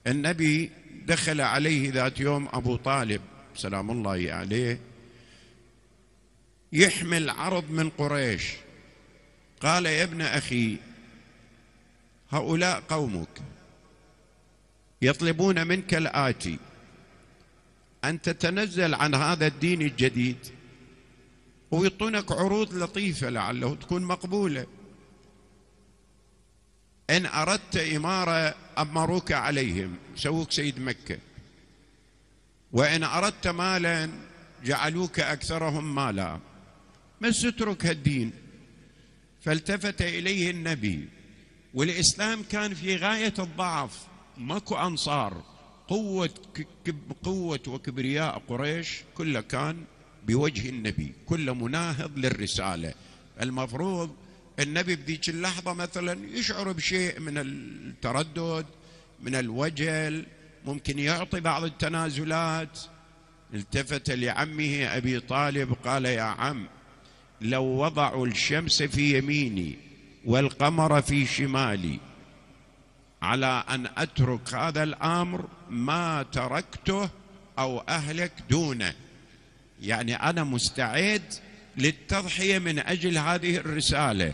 النبي دخل عليه ذات يوم أبو طالب سلام الله عليه يحمل عرض من قريش. قال: يا ابن أخي، هؤلاء قومك يطلبون منك الآتي: أن تتنزل عن هذا الدين الجديد، ويعطونك عروض لطيفة لعله تكون مقبولة. إن أردت إمارة أمروك عليهم، سووك سيد مكة، وإن أردت مالا جعلوك أكثرهم مالا، بس اترك هالدين. فالتفت إليه النبي، والإسلام كان في غاية الضعف، ماكو أنصار، قوة وكبرياء قريش كله كان بوجه النبي، كله مناهض للرسالة. المفروض النبي بذيك اللحظة مثلا يشعر بشيء من التردد، من الوجل، ممكن يعطي بعض التنازلات. التفت لعمه أبي طالب قال: يا عم، لو وضعوا الشمس في يميني والقمر في شمالي على أن أترك هذا الأمر ما تركته أو أهلك دونه. يعني أنا مستعد للتضحية من أجل هذه الرسالة.